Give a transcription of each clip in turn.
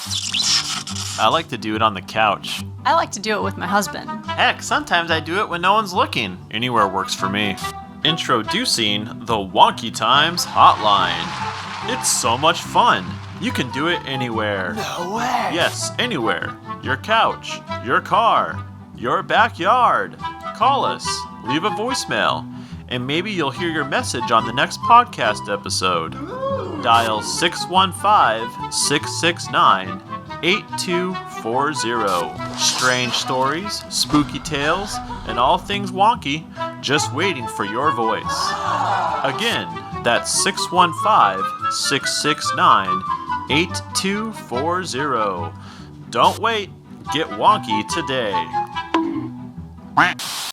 I like to do it on the couch. I like to do it with my husband. Heck, sometimes I do it when no one's looking. Anywhere works for me. Introducing the Wonky Times Hotline. It's so much fun. You can do it anywhere. No way. Yes, anywhere. Your couch, your car, your backyard. Call us, leave a voicemail, and maybe you'll hear your message on the next podcast episode. Dial 615-669-8240. Strange stories, spooky tales, and all things wonky just waiting for your voice. Again, that's 615-669-8240. Don't wait. Get wonky today.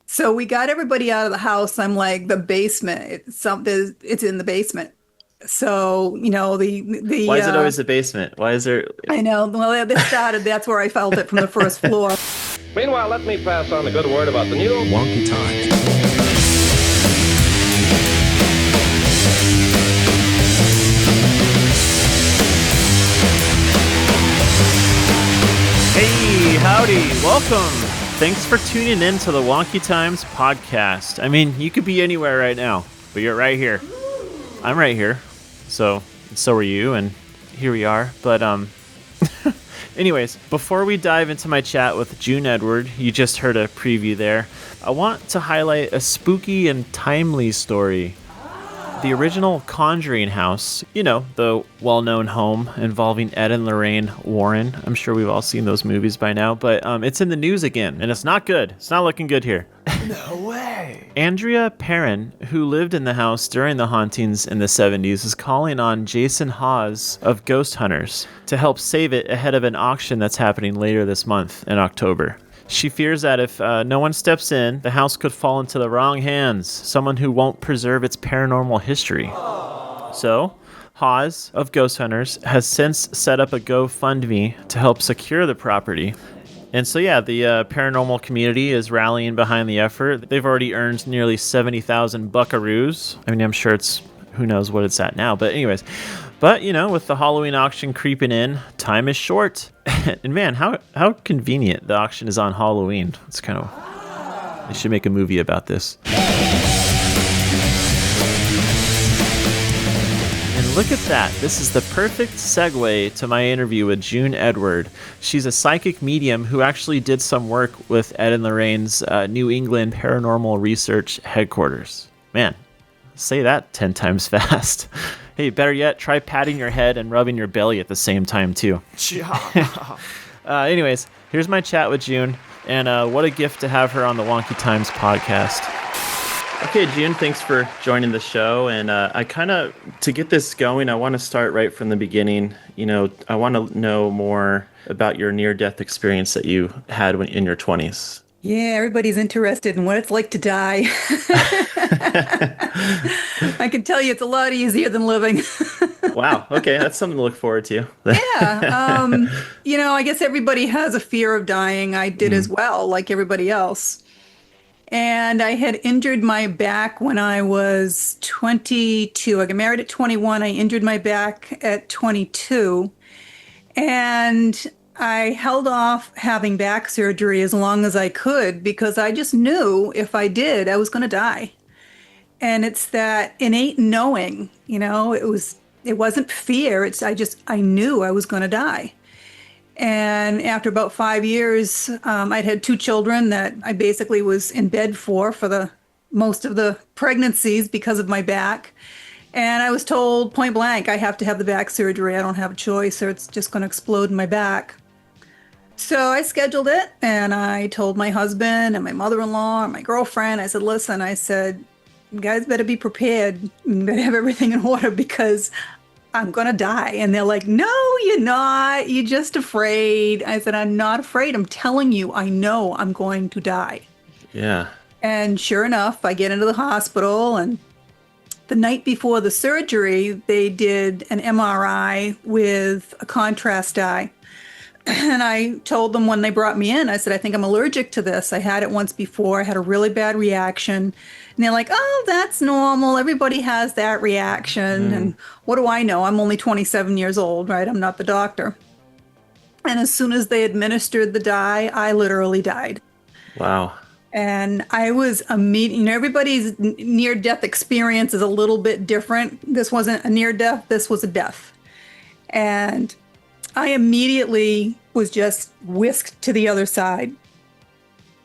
So we got everybody out of the house. I'm like, the basement. It's in the basement. So, you know, the Why is it always the basement? Why is there... I know. Well, they started. That's where I felt it from the first floor. Meanwhile, let me pass on the good word about the new Wonky Times. Hey, howdy, welcome. Thanks for tuning in to the Wonky Times podcast. I mean, you could be anywhere right now, but you're right here. I'm right here. So are you, and here we are. But anyways, before we dive into my chat with June Edward, you just heard a preview there, I want to highlight a spooky and timely story. The original Conjuring house, you know, the well-known home involving Ed and Lorraine Warren. I'm sure we've all seen those movies by now, but it's in the news again, and it's not good. It's not looking good here. No way. Andrea Perron, who lived in the house during the hauntings in the 70s, is calling on Jason Hawes of Ghost Hunters to help save it ahead of an auction that's happening later this month in October. She fears that if no one steps in, the house could fall into the wrong hands, someone who won't preserve its paranormal history. So, Hawes of Ghost Hunters has since set up a GoFundMe to help secure the property. And so, yeah, the paranormal community is rallying behind the effort. They've already earned nearly 70,000 buckaroos. I mean, I'm sure it's, who knows what it's at now. But anyways, you know, with the Halloween auction creeping in, time is short. And man, how convenient the auction is on Halloween. It's kind of, they should make a movie about this. And look at that. This is the perfect segue to my interview with June Edward. She's a psychic medium who actually did some work with Ed and Lorraine's New England Paranormal Research headquarters. Man, say that 10 times fast. Hey, better yet, try patting your head and rubbing your belly at the same time, too. Anyways, here's my chat with June, and what a gift to have her on the Wonky Times podcast. Okay, June, thanks for joining the show, and to get this going, I want to start right from the beginning. You know, I want to know more about your near-death experience that you had in your 20s. Yeah, everybody's interested in what it's like to die. I can tell you it's a lot easier than living. Wow. Okay. That's something to look forward to. Yeah. You know, I guess everybody has a fear of dying. I did as well, like everybody else. And I had injured my back when I was 22. I got married at 21. I injured my back at 22. And I held off having back surgery as long as I could because I just knew if I did, I was going to die. And it's that innate knowing, you know, it wasn't fear. I knew I was going to die. And after about 5 years, I'd had 2 children that I basically was in bed for the most of the pregnancies because of my back. And I was told point blank, I have to have the back surgery. I don't have a choice or it's just going to explode in my back. So I scheduled it and I told my husband and my mother-in-law and my girlfriend, I said, listen, you guys better be prepared. You better have everything in order because I'm going to die. And they're like, no, you're not. You're just afraid. I said, I'm not afraid. I'm telling you, I know I'm going to die. Yeah. And sure enough, I get into the hospital and the night before the surgery, they did an MRI with a contrast dye. And I told them when they brought me in, I said, I think I'm allergic to this. I had it once before. I had a really bad reaction. And they're like, oh, that's normal. Everybody has that reaction. And what do I know? I'm only 27 years old, right? I'm not the doctor. And as soon as they administered the dye, I literally died. Wow. And I was everybody's near-death experience is a little bit different. This wasn't a near-death, this was a death. And I immediately was just whisked to the other side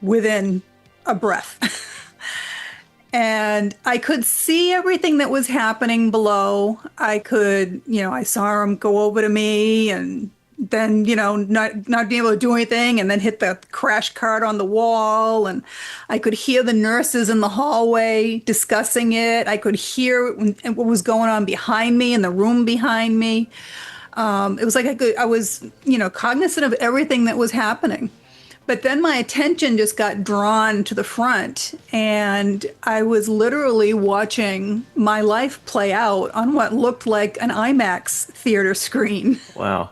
within a breath. And I could see everything that was happening below. I could, I saw him go over to me and then, not be able to do anything and then hit the crash cart on the wall. And I could hear the nurses in the hallway discussing it. I could hear what was going on behind me in the room behind me. It was like I was, cognizant of everything that was happening. But then my attention just got drawn to the front, and I was literally watching my life play out on what looked like an IMAX theater screen. Wow.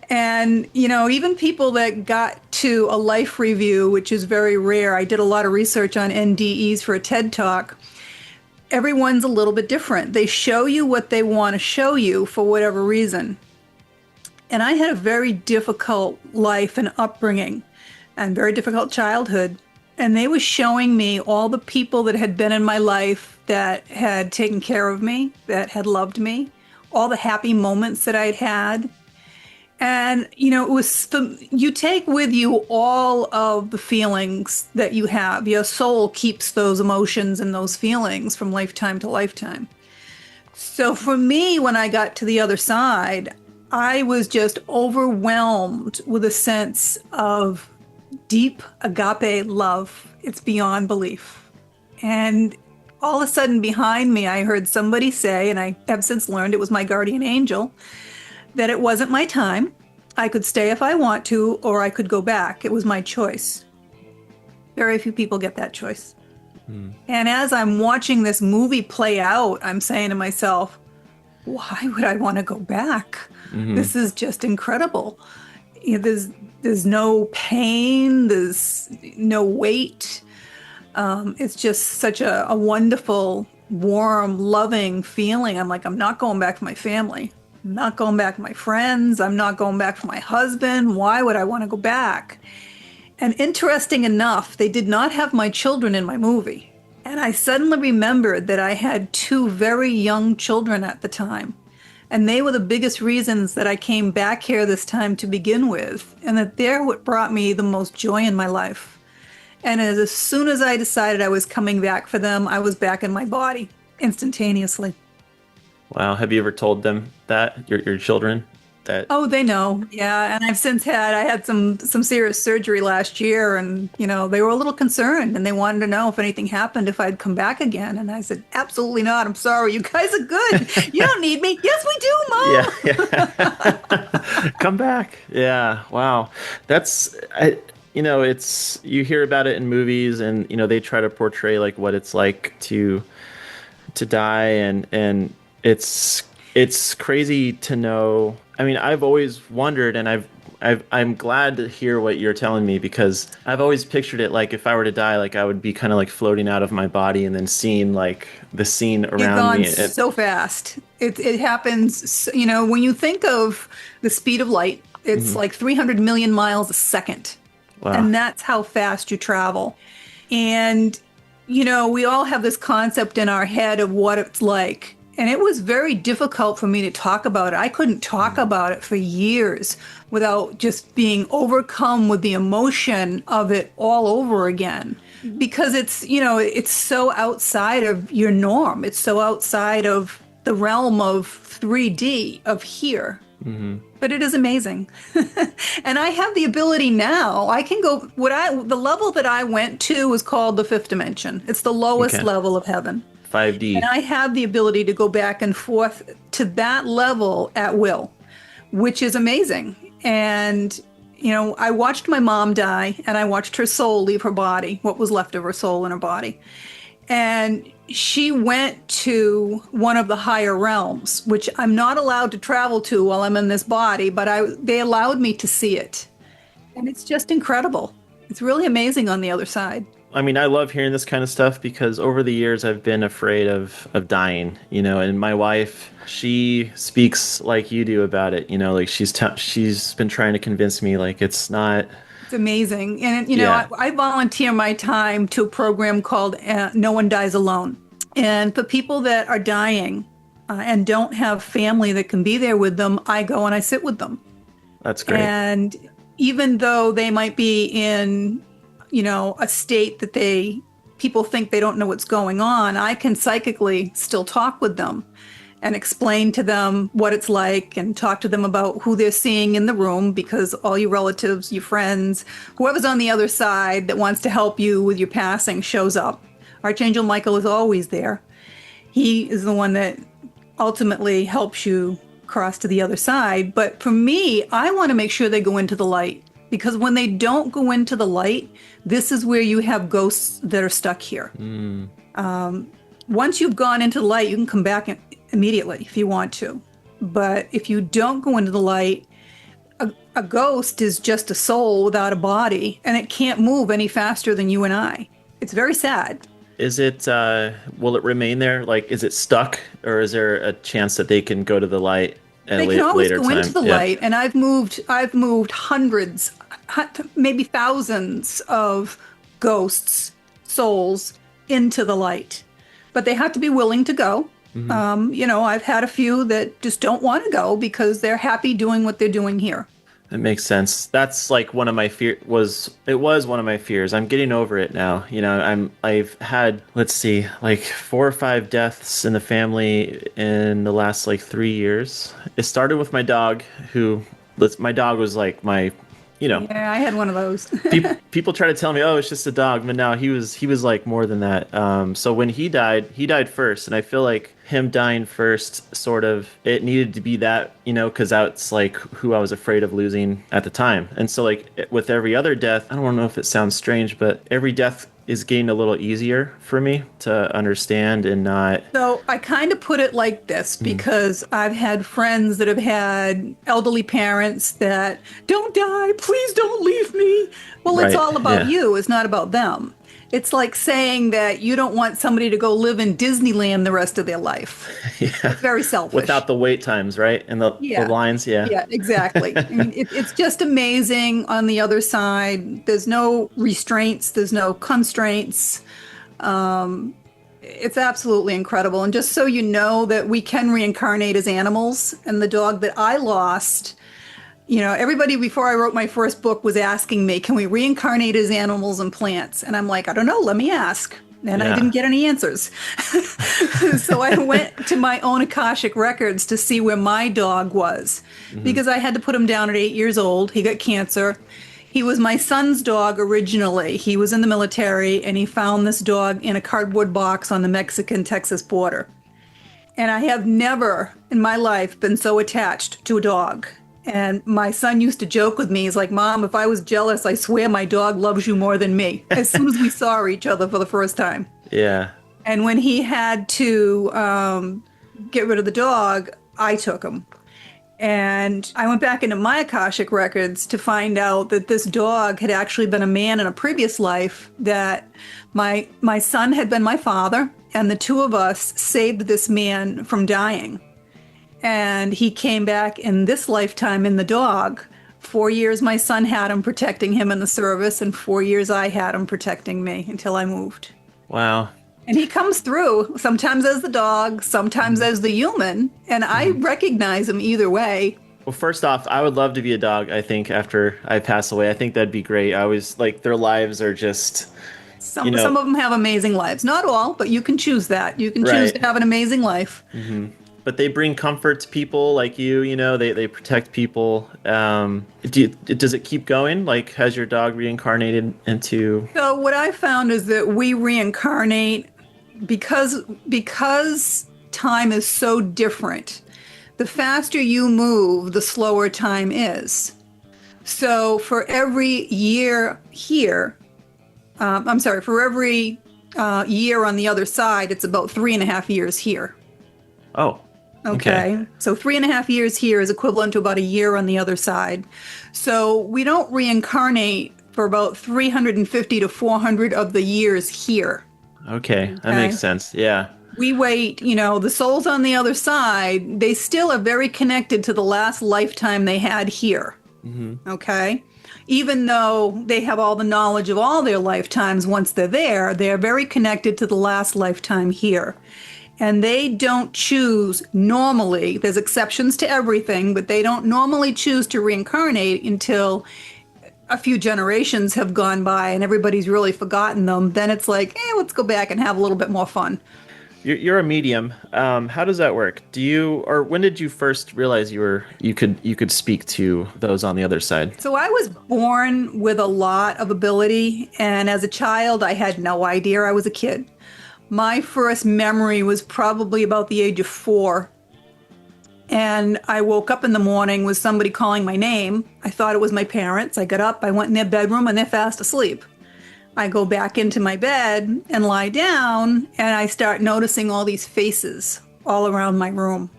And, even people that got to a life review, which is very rare, I did a lot of research on NDEs for a TED Talk. Everyone's a little bit different. They show you what they want to show you for whatever reason. And I had a very difficult life and upbringing and very difficult childhood. And they were showing me all the people that had been in my life that had taken care of me, that had loved me, all the happy moments that I'd had. And, it was you take with you all of the feelings that you have. Your soul keeps those emotions and those feelings from lifetime to lifetime. So for me, when I got to the other side, I was just overwhelmed with a sense of deep agape love. It's beyond belief. And all of a sudden behind me, I heard somebody say, and I have since learned it was my guardian angel, that it wasn't my time. I could stay if I want to, or I could go back. It was my choice. Very few people get that choice. And as I'm watching this movie play out, I'm saying to myself, why would I want to go back? This is just incredible. There's no pain, there's no weight. It's just such a wonderful, warm, loving feeling. I'm like, I'm not going back for my family. I'm not going back for my friends. I'm not going back for my husband. Why would I want to go back? And interesting enough, they did not have my children in my movie. And I suddenly remembered that I had two very young children at the time. And they were the biggest reasons that I came back here this time to begin with. And that they're what brought me the most joy in my life. And as soon as I decided I was coming back for them, I was back in my body instantaneously. Wow. Have you ever told them that, your children? That? Oh, they know. Yeah. And I had some serious surgery last year, and, they were a little concerned, and they wanted to know if anything happened, if I'd come back again. And I said, absolutely not. I'm sorry. You guys are good. You don't need me. Yes, we do, Mom. Yeah. Come back. Yeah. Wow. It's, you hear about it in movies, and, they try to portray like what it's like to die, and it's crazy to know. I mean, I've always wondered, and I'm glad to hear what you're telling me, because I've always pictured it like if I were to die, like I would be kind of like floating out of my body and then seeing like the scene around me. So fast. It happens, when you think of the speed of light, it's like 300 million miles a second. Wow. And that's how fast you travel. And, we all have this concept in our head of what it's like. And it was very difficult for me to talk about it. I couldn't talk about it for years without just being overcome with the emotion of it all over again. Because it's so outside of your norm. It's so outside of the realm of 3D, of here. But it is amazing. And I have the ability now. I can go, the level that I went to was called the fifth dimension. It's the lowest level of heaven. 5D. And I have the ability to go back and forth to that level at will, which is amazing. And, I watched my mom die, and I watched her soul leave her body, what was left of her soul in her body. And she went to one of the higher realms, which I'm not allowed to travel to while I'm in this body, but they allowed me to see it. And it's just incredible. It's really amazing on the other side. I mean, I love hearing this kind of stuff because over the years I've been afraid of dying, and my wife, she speaks like you do about it, like she's been trying to convince me like it's not. It's amazing. And, Yeah. I volunteer my time to a program called No One Dies Alone. And for people that are dying and don't have family that can be there with them, I go and I sit with them. That's great. And even though they might be in, a state that people think they don't know what's going on, I can psychically still talk with them and explain to them what it's like and talk to them about who they're seeing in the room, because all your relatives, your friends, whoever's on the other side that wants to help you with your passing shows up. Archangel Michael is always there. He is the one that ultimately helps you cross to the other side. But for me, I want to make sure they go into the light, because when they don't go into the light, this is where you have ghosts that are stuck here. Once you've gone into the light, you can come back immediately if you want to. But if you don't go into the light, a ghost is just a soul without a body, and it can't move any faster than you and I. It's very sad. Is it, will it remain there? Like, is it stuck, or is there a chance that they can go to the light at They a can always later go time? into the light, and I've moved hundreds, maybe thousands of ghosts, souls into the light. But they have to be willing to go. I've had a few that just don't want to go because they're happy doing what they're doing here. It makes sense. That's like one of my it was one of my fears. I'm getting over it now. I've had, let's see, like 4 or 5 deaths in the family in the last like 3 years. It started with my dog, my dog was like my, Yeah, I had one of those. people try to tell me, oh, it's just a dog, but no, he was like more than that. So when he died first, and I feel like him dying first, sort of, it needed to be that, because that's like who I was afraid of losing at the time. And so like with every other death, I don't know if it sounds strange, but every death is getting a little easier for me to understand and not. So I kind of put it like this, because I've had friends that have had elderly parents that don't die, please don't leave me. Well, it's Right, all about yeah. you. It's not about them. It's like saying that you don't want somebody to go live in Disneyland the rest of their life. Yeah. It's very selfish. Without the wait times, right? And the lines, yeah. Yeah, exactly. I mean, it's just amazing on the other side. There's no restraints. There's no constraints. It's absolutely incredible. And just so you know that we can reincarnate as animals. And the dog that I lost, everybody before I wrote my first book was asking me, can we reincarnate as animals and plants? And I'm like, I don't know, let me ask. And I didn't get any answers. So I went to my own Akashic records to see where my dog was, because I had to put him down at 8 years old. He got cancer. He was my son's dog originally. He was in the military, and he found this dog in a cardboard box on the Mexican-Texas border. And I have never in my life been so attached to a dog. And my son used to joke with me. He's like, Mom, if I was jealous, I swear my dog loves you more than me. As soon as we saw each other for the first time. Yeah. And when he had to get rid of the dog, I took him. And I went back into my Akashic records to find out that this dog had actually been a man in a previous life, that my son had been my father, and the two of us saved this man from dying. And he came back in this lifetime in the dog. 4 years my son had him protecting him in the service, and 4 years I had him protecting me until I moved. Wow. And he comes through, sometimes as the dog, sometimes as the human, and I recognize him either way. Well, first off, I would love to be a dog, I think, after I pass away. I think that'd be great. I always, like, their lives are just... Some of them have amazing lives. Not all, but you can choose that. You can choose to have an amazing life. But they bring comfort to people like you, they protect people. Does it keep going? Like, has your dog reincarnated into... So what I found is that we reincarnate because time is so different. The faster you move, the slower time is. So for every year here, for every year on the other side, it's about 3.5 years here. Oh. Okay. So 3.5 years here is equivalent to about a year on the other side. So we don't reincarnate for about 350 to 400 of the years here. Okay, that makes sense. Yeah. We wait, the souls on the other side, they still are very connected to the last lifetime they had here. Okay? Even though they have all the knowledge of all their lifetimes once they're there, they're very connected to the last lifetime here. And they don't choose normally, there's exceptions to everything, but they don't normally choose to reincarnate until a few generations have gone by and everybody's really forgotten them. Then it's like, let's go back and have a little bit more fun. You're a medium. How does that work? Or when did you first realize you could speak to those on the other side? So I was born with a lot of ability, and as a child, I had no idea I was a kid. My first memory was probably about the age of 4. And I woke up in the morning with somebody calling my name. I thought it was my parents. I got up, I went in their bedroom, and they're fast asleep. I go back into my bed and lie down, and I start noticing all these faces all around my room.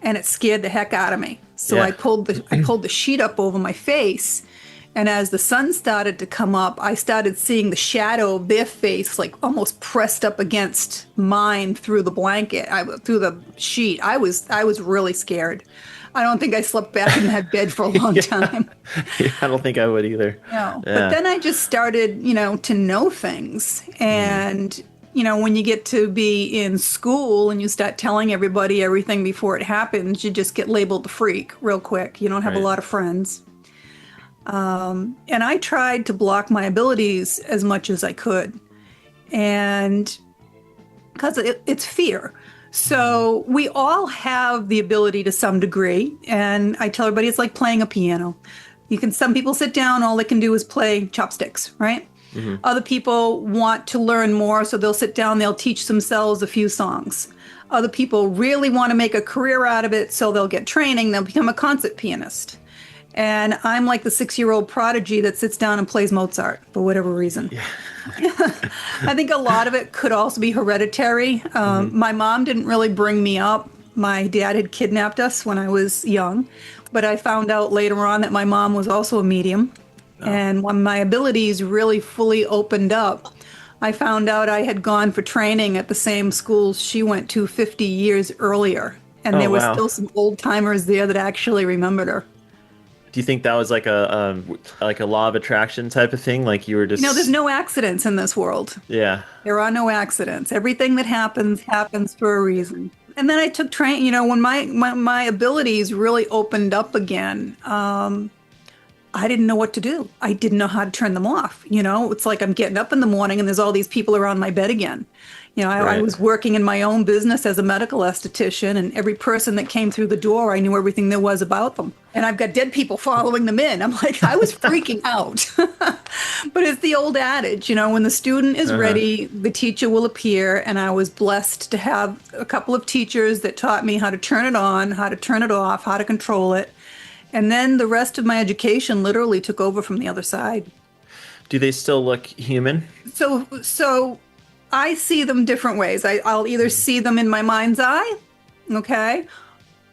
And it scared the heck out of me. So I pulled the sheet up over my face, and as the sun started to come up, I started seeing the shadow of their face, like almost pressed up against mine through the blanket, through the sheet. I was really scared. I don't think I slept back in that bed for a long time. Yeah, I don't think I would either. No. Yeah. But then I just started, to know things. And, when you get to be in school and you start telling everybody everything before it happens, you just get labeled the freak real quick. You don't have a lot of friends. And I tried to block my abilities as much as I could. And because it's fear. So we all have the ability to some degree. And I tell everybody it's like playing a piano. Some people sit down, all they can do is play chopsticks, right? Other people want to learn more, so they'll sit down, they'll teach themselves a few songs. Other people really want to make a career out of it, so they'll get training, they'll become a concert pianist. And I'm like the 6-year-old prodigy that sits down and plays Mozart for whatever reason. Yeah. I think a lot of it could also be hereditary. My mom didn't really bring me up. My dad had kidnapped us when I was young. But I found out later on that my mom was also a medium. Oh. And when my abilities really fully opened up, I found out I had gone for training at the same school she went to 50 years earlier. And there were still some old timers there that actually remembered her. Do you think that was like a law of attraction type of thing? Like you were just... No, there's no accidents in this world. Yeah. There are no accidents. Everything that happens for a reason. And then I took training, when my abilities really opened up again, I didn't know what to do. I didn't know how to turn them off. It's like I'm getting up in the morning and there's all these people around my bed again. I was working in my own business as a medical esthetician, and every person that came through the door, I knew everything there was about them. And I've got dead people following them in. I'm like, I was freaking out. But it's the old adage, when the student is ready, the teacher will appear. And I was blessed to have a couple of teachers that taught me how to turn it on, how to turn it off, how to control it. And then the rest of my education literally took over from the other side. Do they still look human? So I see them different ways. I'll either see them in my mind's eye, okay,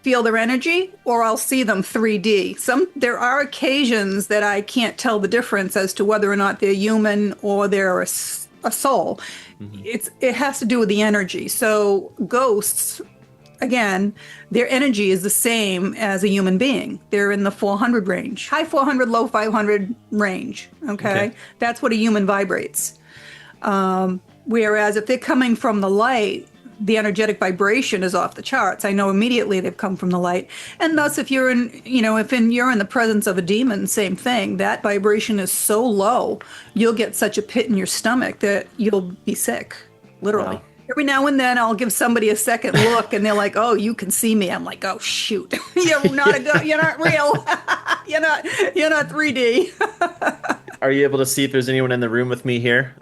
feel their energy, or I'll see them 3D. There are occasions that I can't tell the difference as to whether or not they're human or they're a soul. It has to do with the energy. So ghosts, again, their energy is the same as a human being. They're in the 400 range, high 400, low 500 range. Okay. That's what a human vibrates. Whereas if they're coming from the light, the energetic vibration is off the charts. I know immediately they've come from the light. And thus, if you're in the presence of a demon, same thing. That vibration is so low, you'll get such a pit in your stomach that you'll be sick, literally. Wow. Every now and then I'll give somebody a second look and they're like, "Oh, you can see me." I'm like, "Oh, shoot. You're not real. You're not 3D." Are you able to see if there's anyone in the room with me here?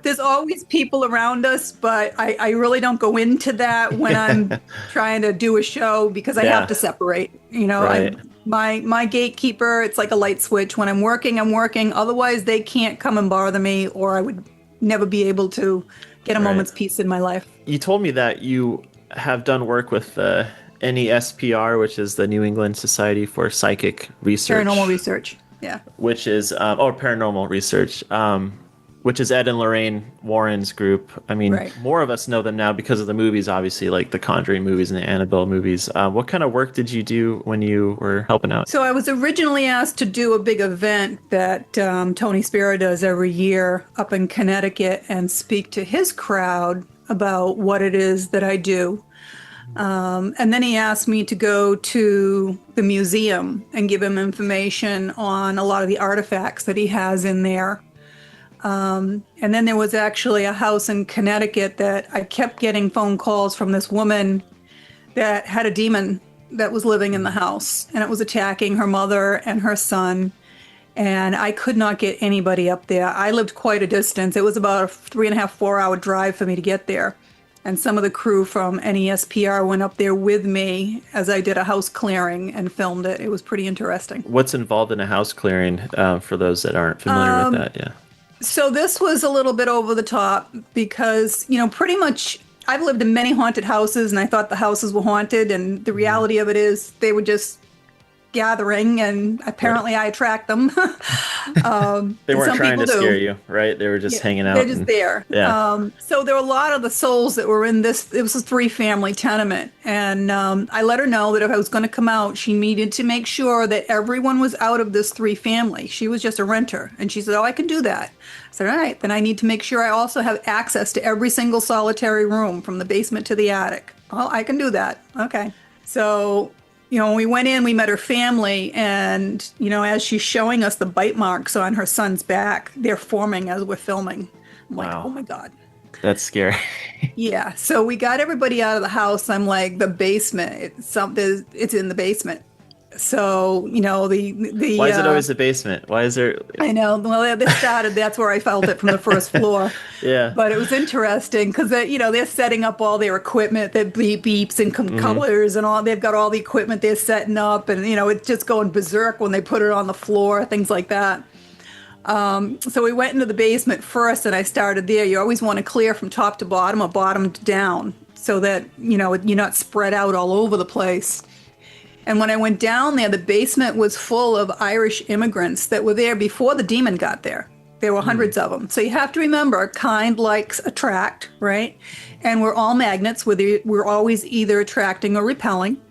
There's always people around us, but I really don't go into that when I'm trying to do a show because I have to separate. Right. My gatekeeper, it's like a light switch. When I'm working, I'm working. Otherwise, they can't come and bother me, or I would never be able to get a moment's peace in my life. You told me that you have done work with NESPR, which is the New England Society for Psychic Research. Paranormal Research. Yeah. which is paranormal research, which is Ed and Lorraine Warren's group. I mean, Right. more of us know them now because of the movies, obviously, like the Conjuring movies and the Annabelle movies. What kind of work did you do when you were helping out? So I was originally asked to do a big event that Tony Spera does every year up in Connecticut and speak to his crowd about what it is that I do. And then he asked me to go to the museum and give him information on a lot of the artifacts that he has in there. And then there was actually a house in Connecticut that I kept getting phone calls from this woman that had a demon that was living in the house, and it was attacking her mother and her son. And I could not get anybody up there. I lived quite a distance. It was about a 3.5, 4 hour drive for me to get there. And some of the crew from NESPR went up there with me as I did a house clearing and filmed it. It was pretty interesting. What's involved in a house clearing for those that aren't familiar with that? Yeah. So this was a little bit over the top because, pretty much I've lived in many haunted houses and I thought the houses were haunted. And the reality of it is they were just gathering, and apparently I attract them. They weren't trying to scare you, right? They were just hanging out. They're just there. Yeah. So there were a lot of the souls that were in this. It was a 3-family tenement. And I let her know that if I was going to come out, she needed to make sure that everyone was out of this 3-family. She was just a renter. And she said, oh, I can do that. I said, all right, then I need to make sure I also have access to every single solitary room from the basement to the attic. Oh, I can do that. Okay. So when we went in, we met her family, and, as she's showing us the bite marks on her son's back, they're forming as we're filming. I'm like, oh my God. That's scary. Yeah. So we got everybody out of the house. I'm like, the basement, it's in the basement. So, the why is it always the basement? Why is there? I know. Well, that's where I felt it from the first floor. Yeah. But it was interesting because, they're setting up all their equipment, the beeps and colors and all. They've got all the equipment they're setting up, and, it's just going berserk when they put it on the floor, things like that. So we went into the basement first, and I started there. You always want to clear from top to bottom or bottom to down so that, you're not spread out all over the place. And when I went down there, the basement was full of Irish immigrants that were there before the demon got there. There were hundreds of them. So you have to remember, kind likes attract, right? And we're all magnets. We're always either attracting or repelling.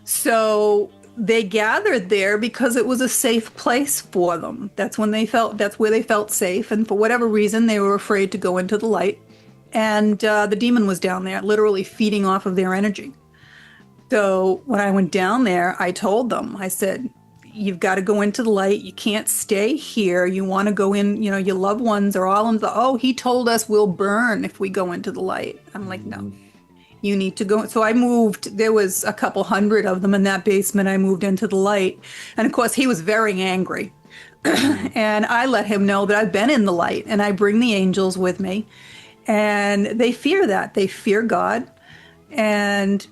So they gathered there because it was a safe place for them. That's where they felt safe. And for whatever reason, they were afraid to go into the light. And the demon was down there, literally feeding off of their energy. So when I went down there, I told them, I said, you've got to go into the light. You can't stay here. You want to go in, your loved ones are all in the, oh, he told us we'll burn if we go into the light. I'm like, no, you need to go. So I moved. There was a couple hundred of them in that basement. I moved into the light. And of course, he was very angry. And I let him know that I've been in the light and I bring the angels with me. And they fear that. They fear God. And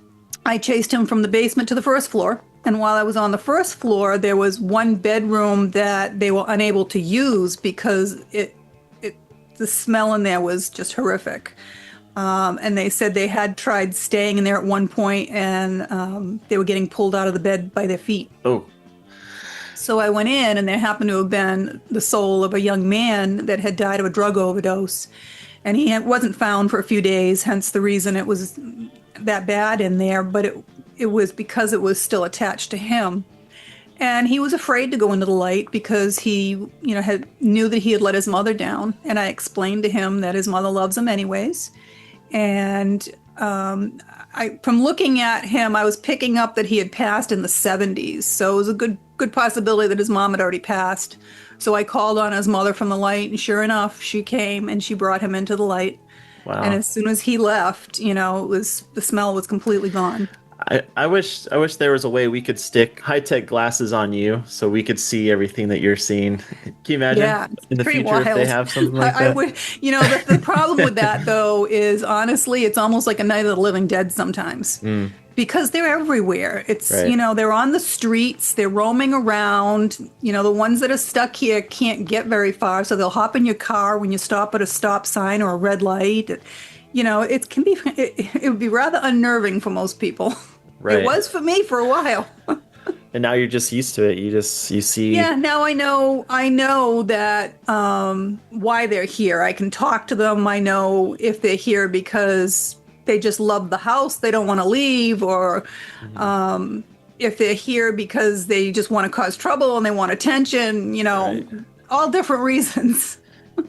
I chased him from the basement to the first floor. And while I was on the first floor, there was one bedroom that they were unable to use because the smell in there was just horrific. And they said they had tried staying in there at one point, and they were getting pulled out of the bed by their feet. Oh. So I went in, and there happened to have been the soul of a young man that had died of a drug overdose. And he wasn't found for a few days, hence the reason it was that bad in there, but it was because it was still attached to him. And he was afraid to go into the light because he, knew that he had let his mother down. And I explained to him that his mother loves him anyways. And from looking at him, I was picking up that he had passed in the 70s. So it was a good possibility that his mom had already passed. So I called on his mother from the light, and sure enough, she came and she brought him into the light. Wow. And as soon as he left, the smell was completely gone. I wish there was a way we could stick high-tech glasses on you so we could see everything that you're seeing. Can you imagine in the future wild. if they have something like that? The problem with that, though, is honestly, it's almost like a Night of the Living Dead sometimes. Because they're everywhere. It's, right. They're on the streets, they're roaming around. The ones that are stuck here can't get very far, so they'll hop in your car when you stop at a stop sign or a red light. It would be rather unnerving for most people. Right. It was for me for a while. And now you're just used to it. You see. Yeah, now I know that why they're here. I can talk to them. I know if they're here because they just love the house, they don't want to leave, or if they're here because they just want to cause trouble and they want attention, Right. all different reasons.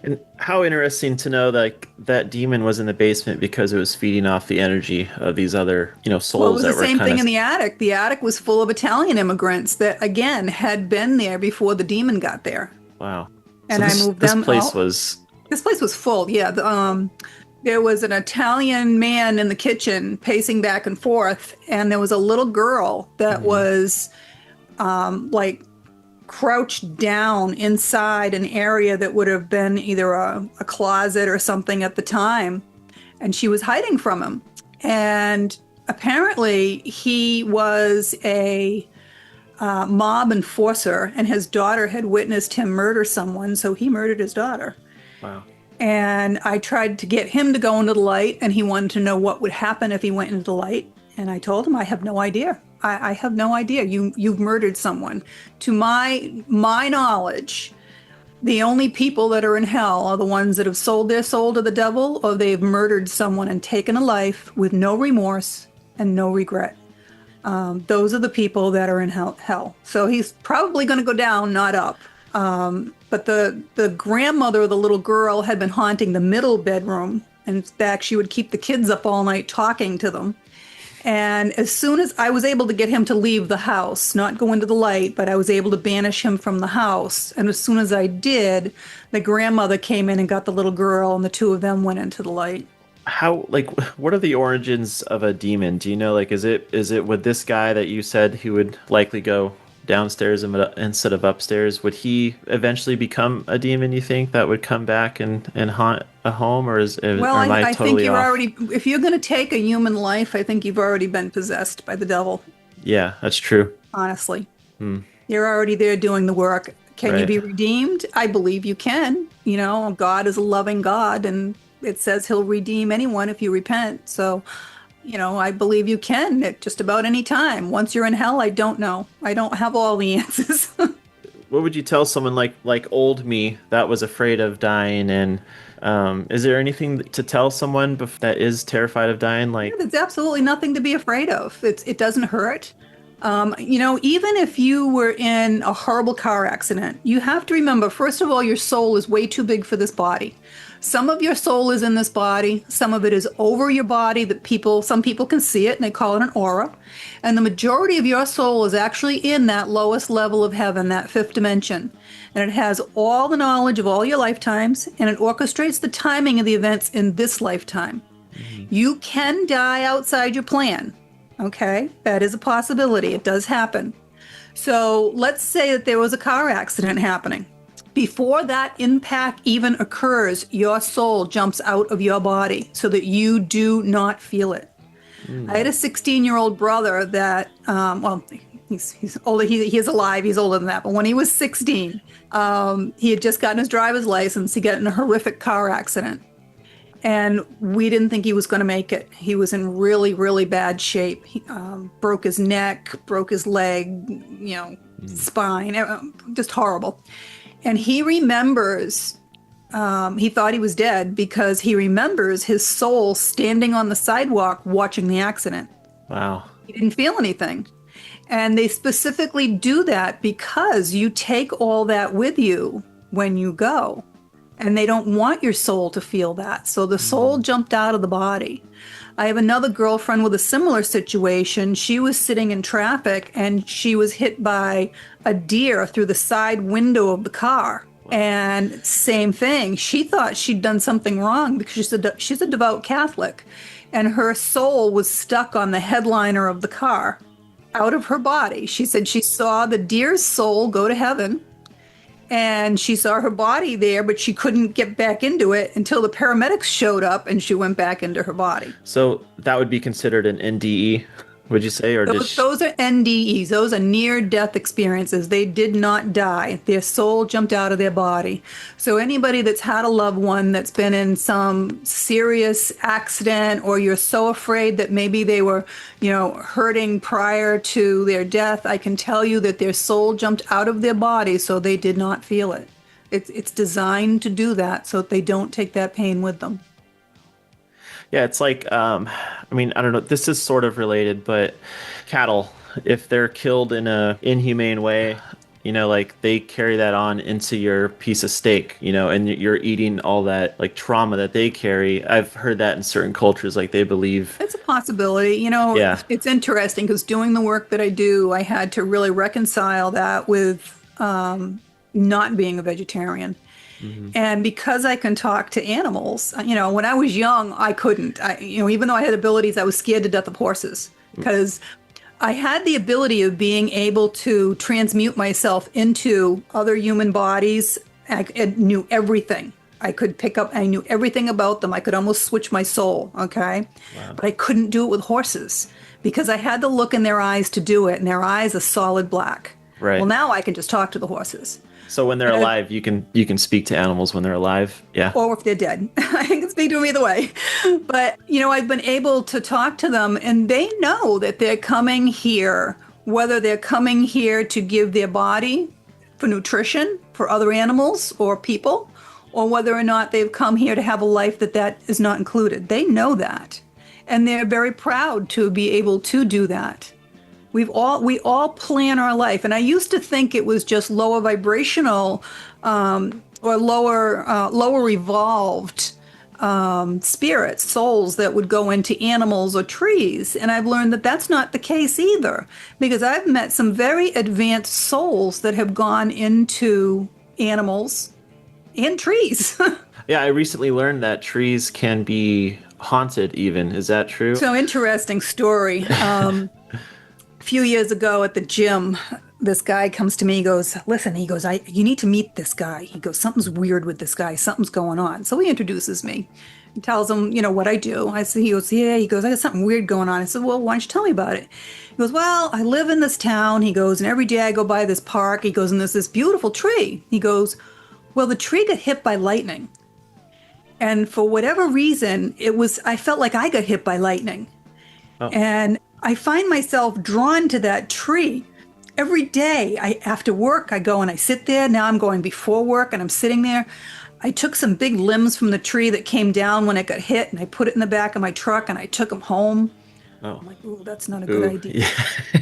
And how interesting to know that that demon was in the basement because it was feeding off the energy of these other, souls Well, it was that the were same kind thing of. in the attic. The attic was full of Italian immigrants that, again, had been there before the demon got there. Wow. And So I moved this them place out. was. This place was full. Yeah. There was an Italian man in the kitchen pacing back and forth, and there was a little girl that was like crouched down inside an area that would have been either a closet or something at the time. And she was hiding from him. And apparently he was a mob enforcer, and his daughter had witnessed him murder someone, so he murdered his daughter. Wow. And I tried to get him to go into the light, and he wanted to know what would happen if he went into the light. And I told him, I have no idea. I have no idea. You've murdered someone. To my knowledge, the only people that are in hell are the ones that have sold their soul to the devil, or they've murdered someone and taken a life with no remorse and no regret. Those are the people that are in hell. So he's probably going to go down, not up. But the grandmother of the little girl had been haunting the middle bedroom. In fact, she would keep the kids up all night talking to them. And as soon as I was able to get him to leave the house, not go into the light, but I was able to banish him from the house. And as soon as I did, the grandmother came in and got the little girl, and the two of them went into the light. How, like, what are the origins of a demon? Do you know, like, is it with this guy that you said he would likely go downstairs instead of upstairs? Would he eventually become a demon, you think, that would come back and haunt a home? Or Well, am I I think totally you're off? already, if you're going to take a human life, I think you've already been possessed by the devil, Yeah, that's true. honestly. You're already there doing the work. Can you Right. be redeemed? I believe you can. God is a loving God, and it says he'll redeem anyone if you repent. So, I believe you can at just about any time. Once you're in hell, I don't know. I don't have all the answers. What would you tell someone like old me that was afraid of dying? And is there anything to tell someone that is terrified of dying? Like, There's absolutely nothing to be afraid of. It doesn't hurt. Even if you were in a horrible car accident, you have to remember, first of all, your soul is way too big for this body. Some of your soul is in this body. Some of it is over your body some people can see it, and they call it an aura. And the majority of your soul is actually in that lowest level of heaven, that fifth dimension. And it has all the knowledge of all your lifetimes, and it orchestrates the timing of the events in this lifetime. You can die outside your plan. Okay, that is a possibility. It does happen. So let's say that there was a car accident happening. Before that impact even occurs, your soul jumps out of your body so that you do not feel it. I had a 16-year-old brother that, he's older. He is alive. He's older than that. But when he was 16, he had just gotten his driver's license. He got in a horrific car accident. And we didn't think he was going to make it. He was in really, really bad shape. He broke his neck, broke his leg, spine, just horrible. And he remembers, he thought he was dead because he remembers his soul standing on the sidewalk watching the accident. wow. He didn't feel anything. And they specifically do that because you take all that with you when you go. And they don't want your soul to feel that. So the soul jumped out of the body. I have another girlfriend with a similar situation. She was sitting in traffic and she was hit by a deer through the side window of the car. And same thing. She thought she'd done something wrong because she's a devout Catholic. And her soul was stuck on the headliner of the car out of her body. She said she saw the deer's soul go to heaven. And she saw her body there, but she couldn't get back into it until the paramedics showed up and she went back into her body. So that would be considered an NDE. would you say? Or Those are NDEs. Those are near-death experiences. They did not die. Their soul jumped out of their body. So anybody that's had a loved one that's been in some serious accident, or you're so afraid that maybe they were, hurting prior to their death, I can tell you that their soul jumped out of their body, so they did not feel it. It's designed to do that so that they don't take that pain with them. Yeah, it's like, I don't know, this is sort of related, but cattle, if they're killed in a inhumane way, like they carry that on into your piece of steak, and you're eating all that like trauma that they carry. I've heard that in certain cultures, like they believe. It's a possibility. Yeah. It's interesting because doing the work that I do, I had to really reconcile that with not being a vegetarian. And because I can talk to animals, when I was young, I couldn't. Even though I had abilities, I was scared to death of horses because I had the ability of being able to transmute myself into other human bodies. I knew everything. I knew everything about them. I could almost switch my soul, okay? Wow. But I couldn't do it with horses because I had the look in their eyes to do it, and their eyes are solid black. Right. Well, now I can just talk to the horses. So when they're alive, you can speak to animals when they're alive. Yeah. Or if they're dead. I can speak to them either way. But, I've been able to talk to them, and they know that they're coming here, whether they're coming here to give their body for nutrition for other animals or people, or whether or not they've come here to have a life that is not included. They know that. And they're very proud to be able to do that. We all plan our life, and I used to think it was just lower vibrational or lower evolved spirits, souls that would go into animals or trees. And I've learned that that's not the case either, because I've met some very advanced souls that have gone into animals and trees. Yeah, I recently learned that trees can be haunted even. Is that true? So interesting story. A few years ago at the gym, this guy comes to me, he goes, listen, he goes, you need to meet this guy. He goes, something's weird with this guy. Something's going on. So he introduces me. He tells him, what I do. He goes, yeah. He goes, I got something weird going on. I said, well, why don't you tell me about it? He goes, well, I live in this town. He goes, and every day I go by this park. He goes, and there's this beautiful tree. He goes, well, the tree got hit by lightning. And for whatever reason, I felt like I got hit by lightning. Oh. And I find myself drawn to that tree every day. After work, I go and I sit there. Now I'm going before work and I'm sitting there. I took some big limbs from the tree that came down when it got hit, and I put it in the back of my truck and I took them home. Oh. I'm like, oh, that's not a good idea.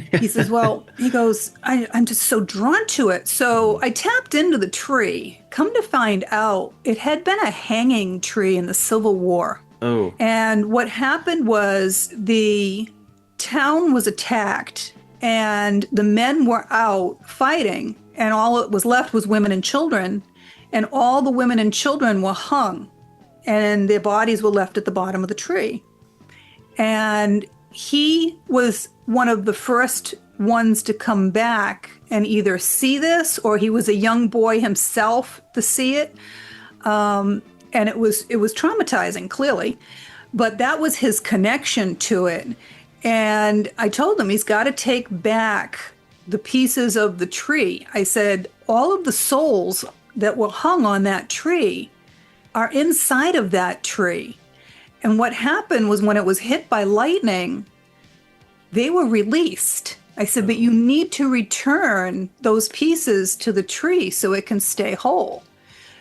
Yeah. He says, well, he goes, I'm just so drawn to it. So I tapped into the tree. Come to find out, it had been a hanging tree in the Civil War. Oh. And what happened was the town was attacked and the men were out fighting, and all that was left was women and children, and all the women and children were hung and their bodies were left at the bottom of the tree. And he was one of the first ones to come back and either see this, or he was a young boy himself to see it. And it was traumatizing, clearly, but that was his connection to it. And I told him he's got to take back the pieces of the tree. I said, all of the souls that were hung on that tree are inside of that tree. And what happened was when it was hit by lightning, they were released. I said, but you need to return those pieces to the tree so it can stay whole.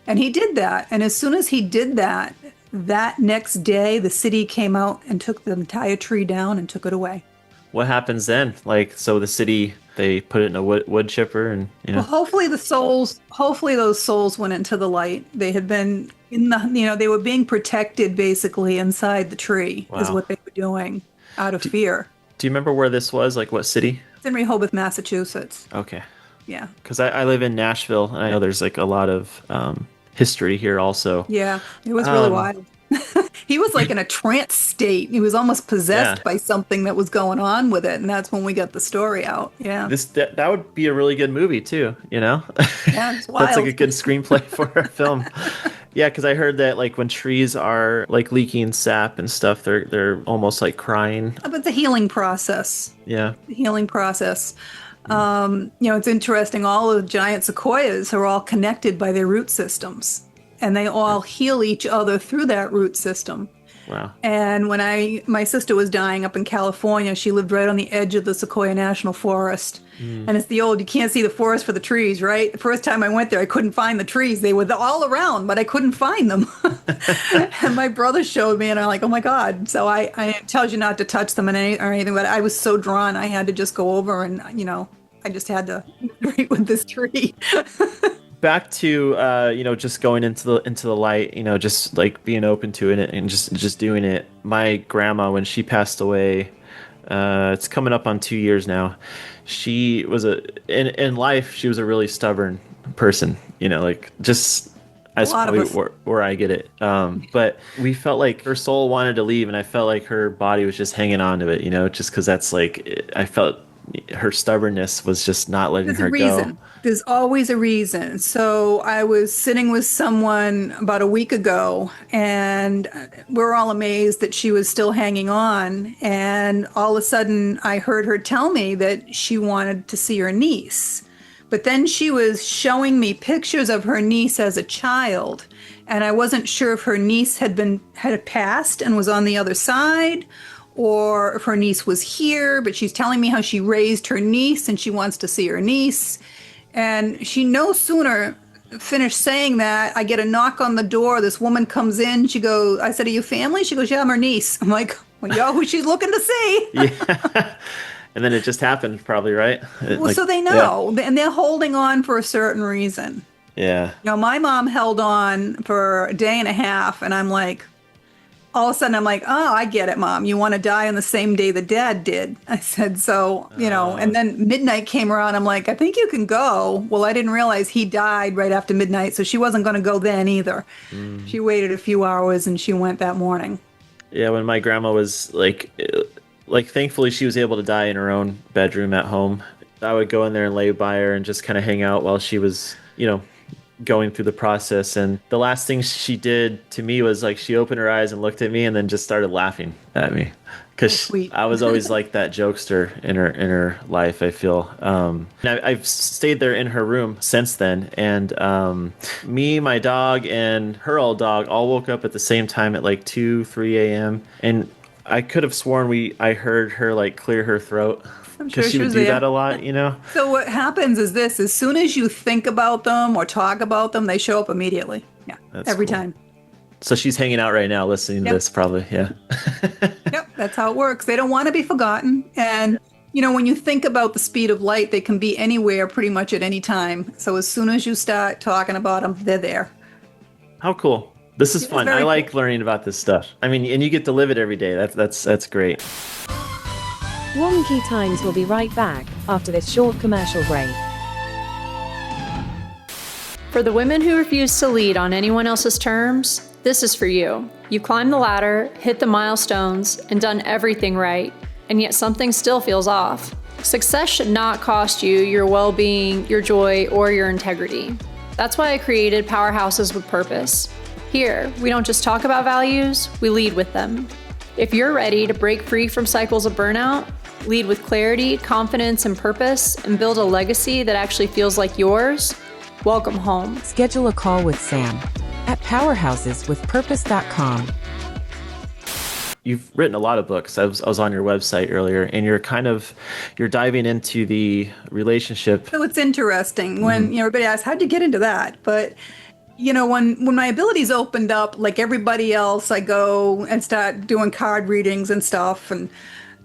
And he did that. And as soon as he did that, that next day, the city came out and took the entire tree down and took it away. What happens then? Like, so the city, they put it in a wood chipper and, Well, hopefully those souls went into the light. They had been they were being protected basically inside the tree. Wow. Is what they were doing out of fear. Do you remember where this was? Like what city? It's in Rehoboth, Massachusetts. Okay. Yeah. Because I live in Nashville, and I know there's like a lot of history here also. Yeah, it was really wild. He was like in a trance state. He was almost possessed by something that was going on with it, and that's when we got the story out. Yeah. That would be a really good movie too, Yeah, it's wild. That's like a good screenplay for a film. Yeah, because I heard that like when trees are like leaking sap and stuff, they're almost like crying. But the healing process. Yeah. The healing process. It's interesting. All of the giant sequoias are all connected by their root systems, and they all heal each other through that root system. Wow. And when my sister was dying up in California, she lived right on the edge of the Sequoia National Forest. And it's you can't see the forest for the trees, right? The first time I went there, I couldn't find the trees. They were all around, but I couldn't find them. And my brother showed me, and I'm like, oh my God. So I it tells you not to touch them or anything, but I was so drawn, I had to just go over and, I just had to agree with this tree. Back to just going into the light, just like being open to it and just doing it. My grandma, when she passed away, it's coming up on 2 years now. She was in life she was a really stubborn person, that's probably where I get it. But we felt like her soul wanted to leave, and I felt like her body was just hanging on to it, just because that's like, I felt her stubbornness was just not letting her go. There's always a reason. So I was sitting with someone about a week ago, and we're all amazed that she was still hanging on. And all of a sudden, I heard her tell me that she wanted to see her niece. But then she was showing me pictures of her niece as a child, and I wasn't sure if her niece had passed and was on the other side, or if her niece was here. But she's telling me how she raised her niece and she wants to see her niece. And she no sooner finished saying that, I get a knock on the door. This woman comes in. She goes, I said, are you family? She goes, yeah, I'm her niece. I'm like, well, you're who she's looking to see. Yeah. And then it just happened, probably, right? So they know, and they're holding on for a certain reason. Yeah. My mom held on for a day and a half, and I'm like, all of a sudden I'm like, oh, I get it, Mom. You want to die on the same day the dad did. I said, so, and then midnight came around. I'm like, I think you can go. Well, I didn't realize he died right after midnight, so she wasn't going to go then either. She waited a few hours, and she went that morning. Yeah, when my grandma was like thankfully she was able to die in her own bedroom at home. I would go in there and lay by her and just kind of hang out while she was, going through the process. And the last thing she did to me was like she opened her eyes and looked at me and then just started laughing at me, because I was always like that jokester in her life, I feel. And I've stayed there in her room since then, and me, my dog, and her old dog all woke up at the same time at like 2-3 a.m. and I could have sworn I heard her like clear her throat, because she would do that a lot, So what happens is this: as soon as you think about them or talk about them, they show up immediately. Yeah, that's every cool. time. So she's hanging out right now listening to this, probably. Yeah. Yep, that's how it works. They don't want to be forgotten. And, when you think about the speed of light, they can be anywhere pretty much at any time. So as soon as you start talking about them, they're there. How cool. This is fun. I like learning about this stuff. I mean, and you get to live it every day. That's great. Wonky Times will be right back after this short commercial break. For the women who refuse to lead on anyone else's terms, this is for you. You climbed the ladder, hit the milestones, and done everything right, and yet something still feels off. Success should not cost you your well-being, your joy, or your integrity. That's why I created Powerhouses with Purpose. Here, we don't just talk about values, we lead with them. If you're ready to break free from cycles of burnout, lead with clarity, confidence, and purpose, and build a legacy that actually feels like yours, welcome home. Schedule a call with Sam at powerhouseswithpurpose.com. You've written a lot of books. I was on your website earlier, and you're diving into the relationship. So it's interesting when everybody asks, how'd you get into that? But when my abilities opened up, like everybody else, I go and start doing card readings and stuff. And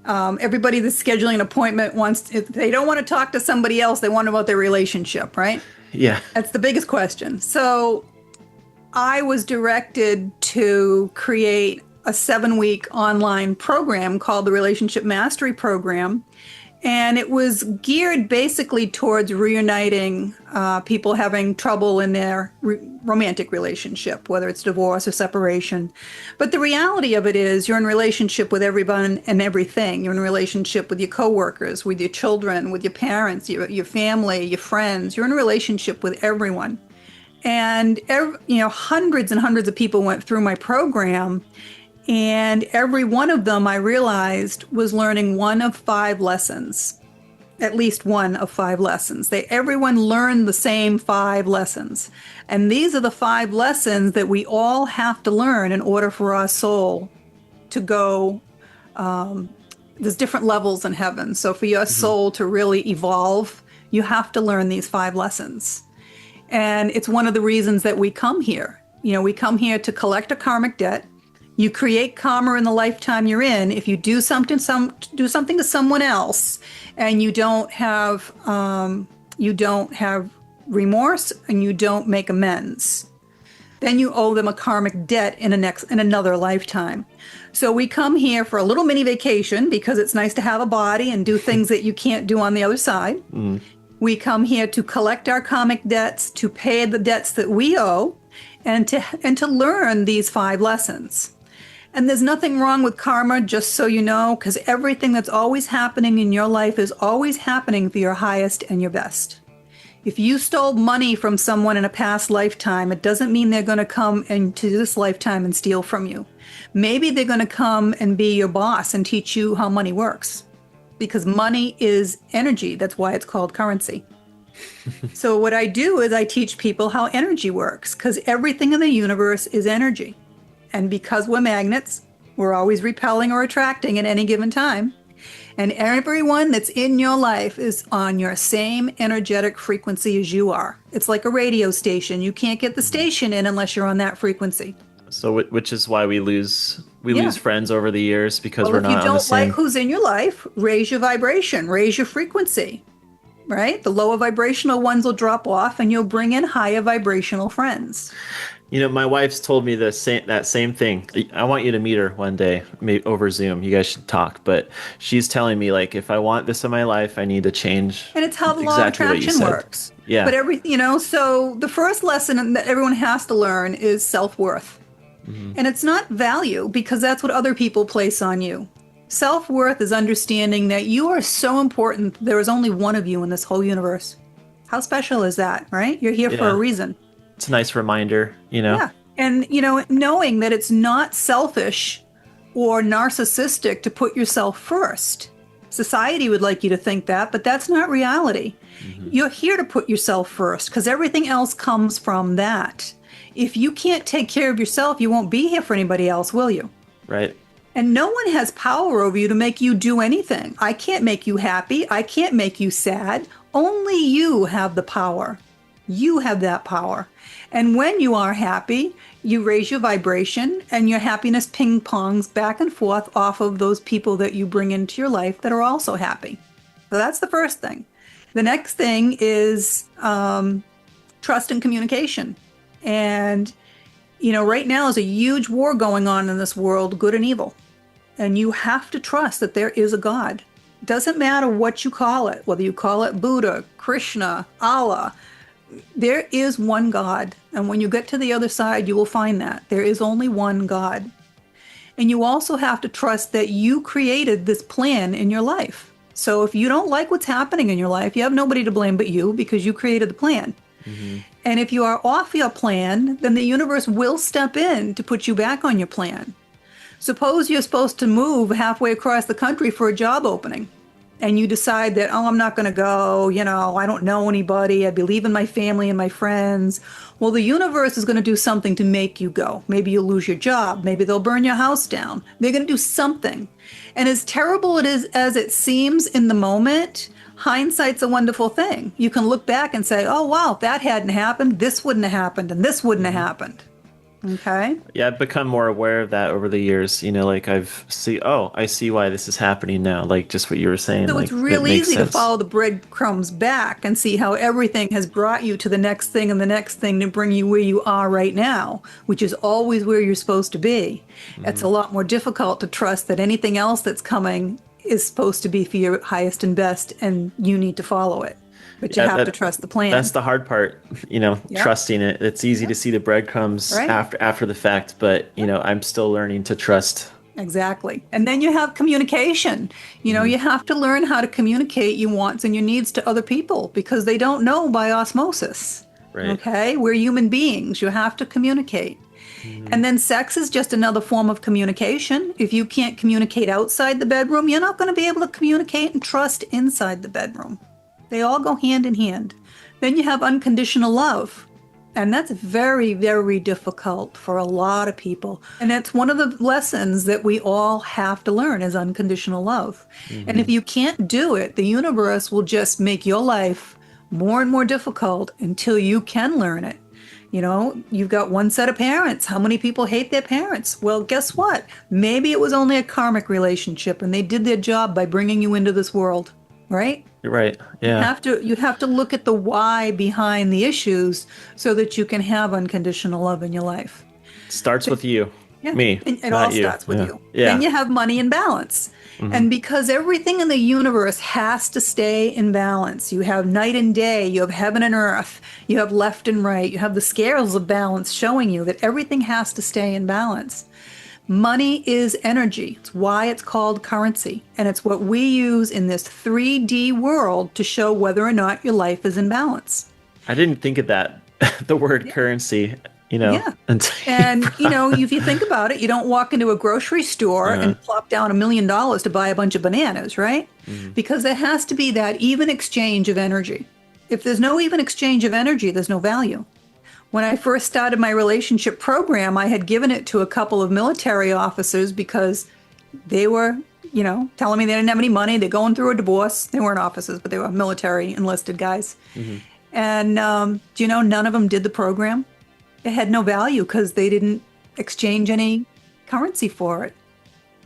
everybody that's scheduling an appointment if they don't want to talk to somebody else, they want to know about their relationship, right? Yeah. That's the biggest question. So I was directed to create a 7-week online program called the Relationship Mastery Program. And it was geared basically towards reuniting people having trouble in their romantic relationship, whether it's divorce or separation. But the reality of it is you're in relationship with everyone and everything. You're in relationship with your coworkers, with your children, with your parents, your family, your friends. You're in a relationship with everyone. And hundreds and hundreds of people went through my program, and every one of them I realized was learning one of 5 lessons, at least one of 5 lessons. Everyone learned the same 5 lessons. And these are the 5 lessons that we all have to learn in order for our soul to go. There's different levels in heaven. So for your soul to really evolve, you have to learn these 5 lessons. And it's one of the reasons that we come here. We come here to collect a karmic debt. You create karma in the lifetime you're in. If you do something to someone else, and you don't have remorse and you don't make amends, then you owe them a karmic debt in another lifetime. So we come here for a little mini vacation because it's nice to have a body and do things that you can't do on the other side. We come here to collect our karmic debts, to pay the debts that we owe, and to learn these 5 lessons. And there's nothing wrong with karma, just so you know, because everything that's always happening in your life is always happening for your highest and your best. If you stole money from someone in a past lifetime, it doesn't mean they're going to come into this lifetime and steal from you. Maybe they're going to come and be your boss and teach you how money works. Because money is energy. That's why it's called currency. So what I do is I teach people how energy works, because everything in the universe is energy. And because we're magnets, we're always repelling or attracting at any given time. And everyone that's in your life is on your same energetic frequency as you are. It's like a radio station. You can't get the station in unless you're on that frequency. So, which is why we lose friends over the years, because we're not on the same. If you don't like who's in your life, raise your vibration, raise your frequency, right? The lower vibrational ones will drop off, and you'll bring in higher vibrational friends. My wife's told me that same thing. I want you to meet her one day, maybe over Zoom. You guys should talk. But she's telling me, like, if I want this in my life, I need to change. And it's how the law of attraction works. Yeah. But so the first lesson that everyone has to learn is self-worth. And it's not value, because that's what other people place on you. Self-worth is understanding that you are so important. There is only one of you in this whole universe. How special is that, right? You're here for a reason. It's a nice reminder, Yeah. And, knowing that it's not selfish or narcissistic to put yourself first. Society would like you to think that, but that's not reality. You're here to put yourself first, because everything else comes from that. If you can't take care of yourself, you won't be here for anybody else, will you? Right. And no one has power over you to make you do anything. I can't make you happy. I can't make you sad. Only you have the power. You have that power. And when you are happy, you raise your vibration, and your happiness ping-pongs back and forth off of those people that you bring into your life that are also happy. So that's the first thing. The next thing is trust and communication. And, right now is a huge war going on in this world, good and evil. And you have to trust that there is a God. It doesn't matter what you call it, whether you call it Buddha, Krishna, Allah. There is one God. And when you get to the other side, you will find that there is only one God. And you also have to trust that you created this plan in your life. So if you don't like what's happening in your life, you have nobody to blame but you, because you created the plan. And if you are off your plan, then the universe will step in to put you back on your plan. Suppose you're supposed to move halfway across the country for a job opening, and you decide that, I'm not going to go, I don't know anybody, I believe in my family and my friends. Well, the universe is going to do something to make you go. Maybe you'll lose your job. Maybe they'll burn your house down. They're going to do something. And as terrible it is as it seems in the moment, hindsight's a wonderful thing. You can look back and say, oh, wow, if that hadn't happened, this wouldn't have happened, and this wouldn't have happened. Okay. Yeah, I've become more aware of that over the years. Like I see why this is happening now. Like just what you were saying. So it's real easy to follow the breadcrumbs back and see how everything has brought you to the next thing and the next thing to bring you where you are right now, which is always where you're supposed to be. It's a lot more difficult to trust that anything else that's coming is supposed to be for your highest and best, and you need to follow it. But you have to trust the plan. That's the hard part, trusting it. It's easy to see the breadcrumbs after the fact, but, I'm still learning to trust. Exactly. And then you have communication. You have to learn how to communicate your wants and your needs to other people, because they don't know by osmosis. Right. Okay? We're human beings. You have to communicate. And then sex is just another form of communication. If you can't communicate outside the bedroom, you're not going to be able to communicate and trust inside the bedroom. They all go hand in hand. Then you have unconditional love. And that's very, very difficult for a lot of people. And that's one of the lessons that we all have to learn is unconditional love. And if you can't do it, the universe will just make your life more and more difficult until you can learn it. You know, you've got one set of parents. How many people hate their parents? Well, guess what? Maybe it was only a karmic relationship and they did their job by bringing you into this world, right? You're right. Yeah. You have to look at the why behind the issues so that you can have unconditional love in your life. Starts with you. Yeah. Me. And it not all you. starts with Yeah. you. Yeah. Then you have money and balance. And because everything in the universe has to stay in balance, you have night and day, you have heaven and earth, you have left and right, you have the scales of balance showing you that everything has to stay in balance. Money is energy. It's why it's called currency. And it's what we use in this 3D world to show whether or not your life is in balance. I didn't think of that, the word currency, you know. Yeah. Until And, you know, if you think about it, you don't walk into a grocery store and plop down $1 million to buy a bunch of bananas, right? Because there has to be that even exchange of energy. If there's no even exchange of energy, there's no value. When I first started my relationship program, I had given it to a couple of military officers because they were, you know, telling me they didn't have any money. They're going through a divorce. They weren't officers, but they were military enlisted guys. And, do you know, none of them did the program. It had no value because they didn't exchange any currency for it.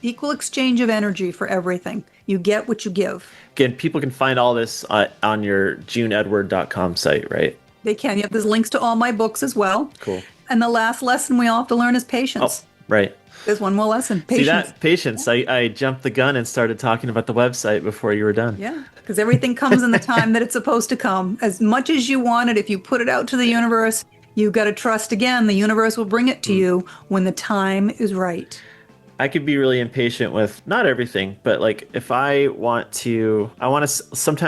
Equal exchange of energy for everything. You get what you give. Again, people can find all this on your juneedward.com site, right? They can. Yep, there's links to all my books as well. Cool. And the last lesson we all have to learn is patience. Oh, right. There's one more lesson. Patience. See that? Patience. I jumped the gun and started talking about the website before you were done. Yeah, because everything comes in the time that it's supposed to come. As much as you want it, if you put it out to the universe, you've got to trust again. The universe will bring it to you when the time is right. I could be really impatient with not everything, but like if sometimes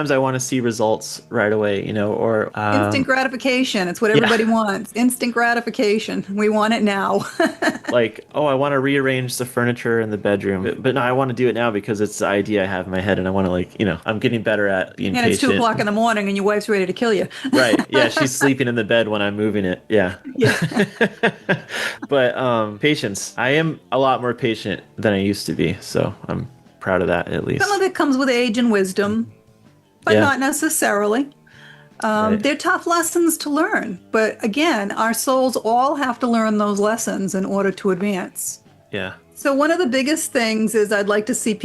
I want to see results right away, you know, or Instant gratification. It's what everybody wants. Instant gratification. We want it now. like, oh, I want to rearrange the furniture in the bedroom, but no, I want to do it now because it's the idea I have in my head, and I want to, like, you know, I'm getting better at being And it's patient. 2:00 in the morning and your wife's ready to kill you. Right. Yeah, she's sleeping in the bed when I'm moving it. Yeah. But patience. I am a lot more patient than I used to be, so I'm proud of that, at least. Some of it comes with age and wisdom, but not necessarily. Right. They're tough lessons to learn. But again, our souls all have to learn those lessons in order to advance. Yeah. So one of the biggest things is I'd like to see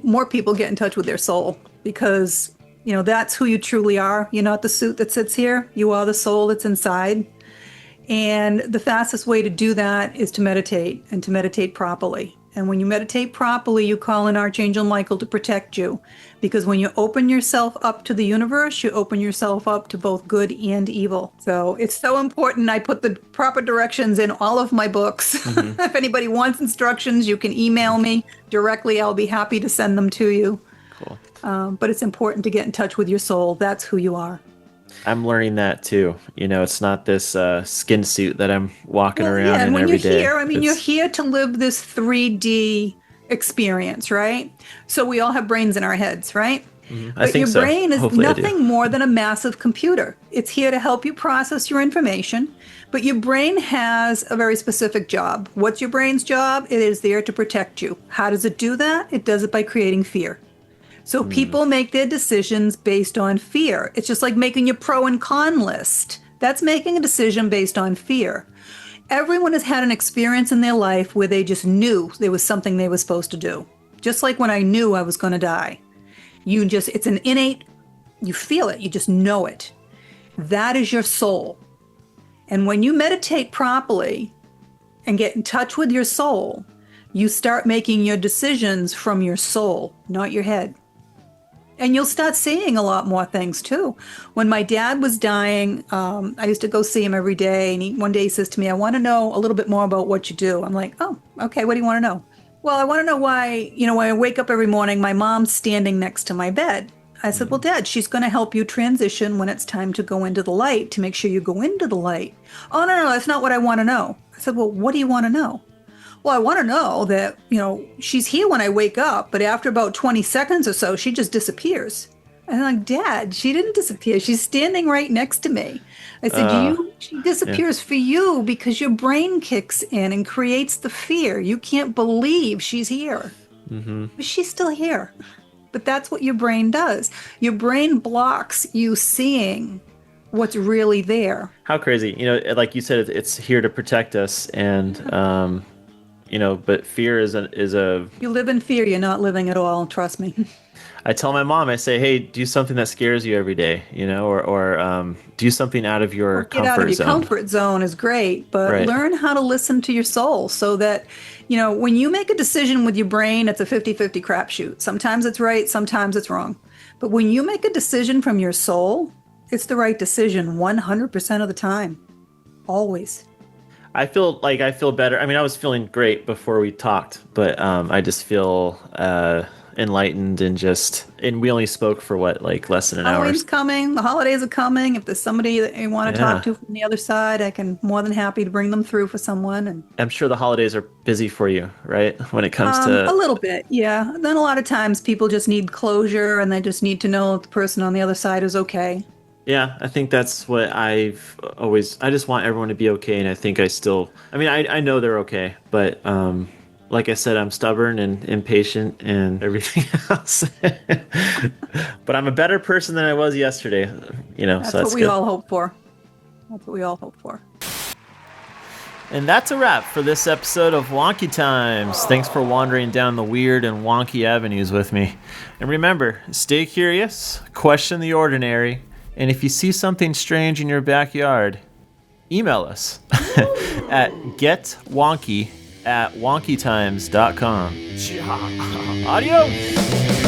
more people get in touch with their soul, because, you know, that's who you truly are. You're not the suit that sits here. You are the soul that's inside. And the fastest way to do that is to meditate, and to meditate properly. And when you meditate properly, you call in Archangel Michael to protect you. Because when you open yourself up to the universe, you open yourself up to both good and evil. So it's so important. I put the proper directions in all of my books. If anybody wants instructions, you can email me directly. I'll be happy to send them to you. Cool. But it's important to get in touch with your soul. That's who you are. I'm learning that too. You know, it's not this skin suit that I'm walking around and in when every you're day. here, I mean, you're here to live this 3D experience, right? So we all have brains in our heads, right? I think your so. brain is Hopefully I do. nothing more than a massive computer. It's here to help you process your information, but your brain has a very specific job. What's your brain's job? It is there to protect you. How does it do that? It does it by creating fear. So people make their decisions based on fear. It's just like making your pro and con list. That's making a decision based on fear. Everyone has had an experience in their life where they just knew there was something they were supposed to do. Just like when I knew I was going to die. It's an innate, you feel it, you just know it. That is your soul. And when you meditate properly and get in touch with your soul, you start making your decisions from your soul, not your head. And you'll start seeing a lot more things too. When my dad was dying, I used to go see him every day. And one day he says to me, I want to know a little bit more about what you do. I'm like, oh, okay, what do you want to know? Well, I want to know why, when I wake up every morning, my mom's standing next to my bed. I said, well, Dad, she's going to help you transition when it's time to go into the light to make sure you go into the light. Oh, no, that's not what I want to know. I said, well, what do you want to know? Well, I want to know that, she's here when I wake up, but after about 20 seconds or so, she just disappears. And I'm like, Dad, she didn't disappear. She's standing right next to me. I said, she disappears for you because your brain kicks in and creates the fear. You can't believe she's here. Mm-hmm. But she's still here. But that's what your brain does. Your brain blocks you seeing what's really there. How crazy. Like you said, it's here to protect us. And, but fear is a... You live in fear, you're not living at all. Trust me. I tell my mom, I say, hey, do something that scares you every day, or do something out of your comfort zone. Get out of your comfort zone is great, but learn how to listen to your soul so that, when you make a decision with your brain, it's a 50-50 crapshoot. Sometimes it's right, sometimes it's wrong. But when you make a decision from your soul, it's the right decision 100% of the time. Always. I feel better. I mean, I was feeling great before we talked, but I just feel enlightened and we only spoke for less than an hour. Halloween's coming. The holidays are coming. If there's somebody that you want to talk to from the other side, I can more than happy to bring them through for someone. And I'm sure the holidays are busy for you, right? When it comes to a little bit, yeah. Then a lot of times people just need closure and they just need to know the person on the other side is okay. Yeah, I think that's what I just want everyone to be okay, and I think I know they're okay, but like I said, I'm stubborn and impatient and everything else. But I'm a better person than I was yesterday, That's so that's what we all hope for. That's what we all hope for. And that's a wrap for this episode of Wonky Times. Thanks for wandering down the weird and wonky avenues with me. And remember, stay curious, question the ordinary, and if you see something strange in your backyard, email us at getwonky@wonkytimes.com. Adios!